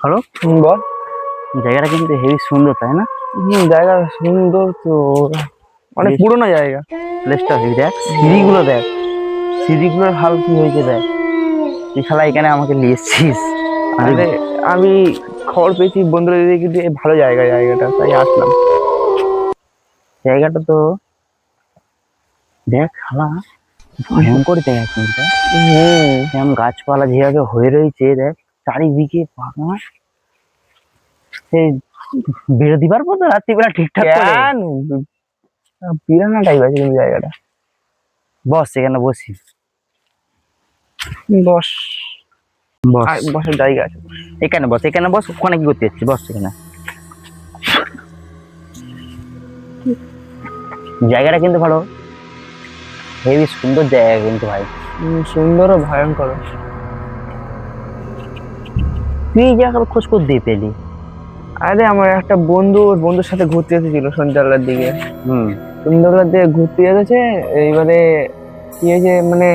Hello, বল। জায়গাটা কিন্তু heavy সুন্দর, তাই না? জায়গা সুন্দর তো, অনেক পুরোনো জায়গা। প্লেসটা হেবি, দেখ সিঁড়িগুলো, দেখ সিঁড়িগুলোর হাল কি হয়েছে দেখ। তুই শালা এখানে আমাকে নিয়ে এসছিস। আরে আমি খবর পেয়েছি বন্ধুরা দিকে যে ভালো জায়গাটা, তাই আসলাম। জায়গাটা তো দেখ শালা, ভয়ঙ্কর জায়গা কিন্তু দেখ। এরকম গাছপালা যেভাবে হয়ে রয়েছে দেখ, চারিদিকে বাগান। সে বেরোতে পারবো তো রাত্রিবেলা ঠিকঠাক করে? কেন পিরানা টাইপ আছে কিন্তু জায়গাটা। বস এখানে বসি, বস, বস বসার জায়গা আছে। এখানে বস, এখানে বস। ওখানে কি করতে যাচ্ছি? বস এখানে। জায়গাটা কিন্তু ভালো, হেবি সুন্দর জায়গা কিন্তু ভাই। সুন্দর ও ভয়ঙ্কর। তুই এই জায়গার খোঁজ করে দিয়ে পেলি? আরে আমার একটা বন্ধু, ওর বন্ধুর সাথে ঘুরতে এসেছিল সন্ধ্যাবেলার দিকে। হুম। সন্ধ্যাবেলার দিকে ঘুরতে এসেছে। এইবারে কি হয়েছে মানে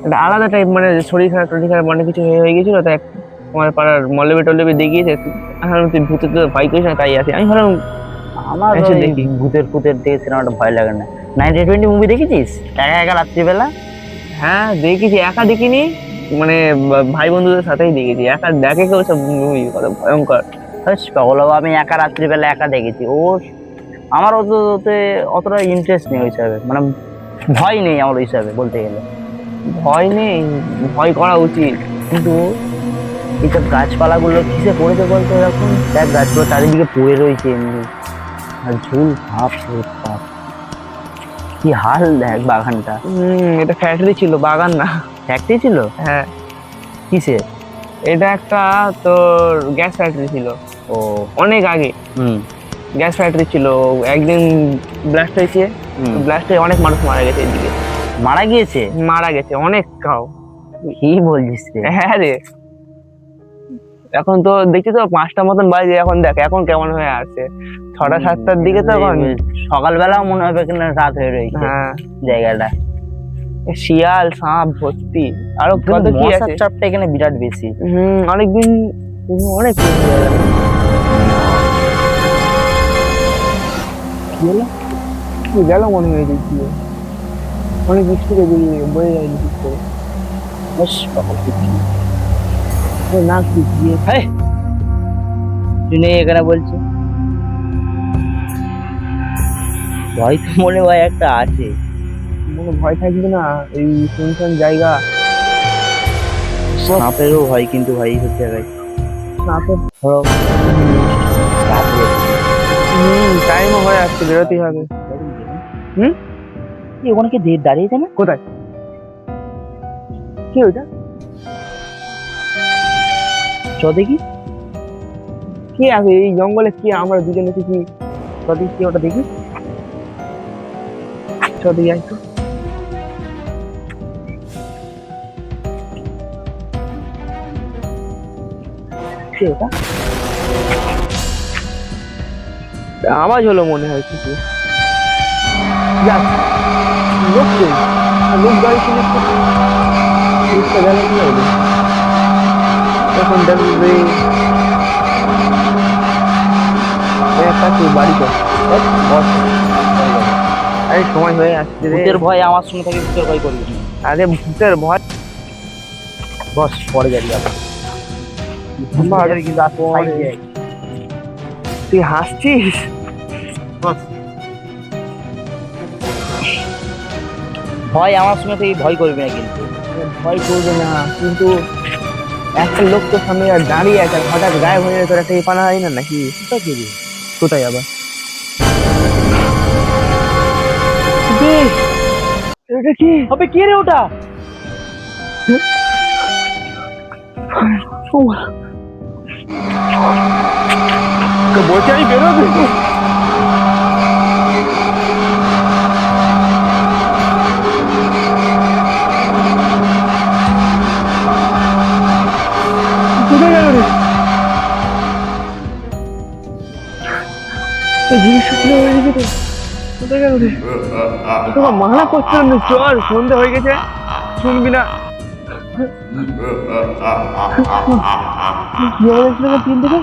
একটা আলাদা টাইপ, মানে শরীর খারাপ টরীর খারাপ অনেক কিছু হয়ে গেছিল, তাই আমার পাড়ার মল্লবী টল্লবী দেখিয়েছে। আমি ভাবলাম তুই ভূতের তো ভয় করিস না, তাই আসি। আমি ভাবলাম আমার এসে ওই দেখি। ভূতের ফুতের দেখে সিনেমাটা ভয় লাগে না। 1920 মুভি দেখেছিস? একা একা রাত্রিবেলা। হ্যাঁ দেখেছি, একা দেখিনি, মানে ভাই বন্ধুদের সাথেই দেখেছি। একা দেখে কেউ সব মুভি, কত ভয়ঙ্কর। পাগল বাবা, আমি একা রাত্রিবেলা একা দেখেছি। আমার ওতে অতটা ইন্টারেস্ট নেই ওই হিসাবে, মানে ভয় নেই আমার ওই হিসাবে বলতে গেলে। ভয় নেই, ভয় করা উচিত। কিন্তু এইসব গাছপালাগুলো কিসে পড়েছে বলতো এরকম? দেখ গাছগুলো চারিদিকে পড়ে রয়েছে এমনি, আর ঝুল ভাব বাপ, কি হাল দেখ বাগানটা। এটা ফ্যাক্টরি ছিল, বাগান না। ফ্যাক্টরি ছিল? হ্যাঁ, কিসে? এটা একটা তোর গ্যাস ফ্যাক্টরি ছিল। ও। অনেক আগে হুম। গ্যাস ফ্যাক্টরি ছিল। একদিন ব্লাস্ট হয়েছে, ব্লাস্টে অনেক মানুষ মারা গেছে এদিকে। মারা গিয়েছে? মারা গেছে অনেক কাউ। কি বলছিস রে? হ্যাঁ রে, এখন তো দেখছি তো 5টা মতন বাজে। এখন দেখ এখন কেমন হয়ে আছে, 6টা 7টার দিকে তো এখন। সকালবেলাও মনে হবে কিনা রাত হয়ে রয়েছে হ্যাঁ, জায়গাটা। শিয়াল সাপ ভর্তি, আরো কত কি মশার আছে। চাপটা এখানে বিরাট বেশি। অনেকদিন, অনেক দিন হয়ে গেল। কি হলো? কি গেল মনে হয়েছে, কি অনেক বৃষ্টি বয়ে যায় বিশেষ করে। বেশ বাবা, না কি গিয়ে হেই, তুই নেই এখানে বলছি। ভয় তো মনে হয় একটা আছে। মনে ভয় থাকবে না, এই শুনশান জায়গা। সাপেরও ভয় কিন্তু ভাই সব জায়গায়। সাপের ধরো রাত হয়েছে। টাইমও হয়ে আসছে, বেরোতেই হবে। এই ওখানে কি দাঁড়িয়েছে না? কোথায়? কি ওইটা? চ দেখি। কি আছে এই জঙ্গলে? কি আমরা দুজন এসেছি? দেখি কি ওটা দেখি। চলে যাই তো। কি ওটা? আওয়াজ হলো মনে হয় কিছু। যাক, লোক কই? লোক গাড়ি শুনে লোকটা গেল কি হবে? এখন দেখবে একটা কি বাড়ি কর। বস, আরে সময় হয়ে আসছে রে। ভূতের ভয় আমার সঙ্গে থেকে, ভূতের ভয় করবি না। আরে ভূতের ভয়। বস পরে যাবি আবার। কিন্তু আসতে পরে। তুই হাসছিস? বস, ভয় আমার সঙ্গে থেকে ভয় করবি না কিন্তু। ভয় করবে না, কিন্তু একটা লোক তো সামনে আর দাঁড়িয়ে আছে, আর হঠাৎ গায়েব হয়ে তোর একটা পানা হয় না নাকি? কোথায় গেলি? কোথায় আবার? এটা কি হবে? কে রে ওটা? বলছি আমি বেরোবে। কোথায় গেল রে? জিনিসপত্র হয়ে গেছে তো। কোথায় গেল রে? তোকে মানা করছিলাম না, চল সন্ধ্যা হয়ে গেছে, শুনবি না। তিন থেকে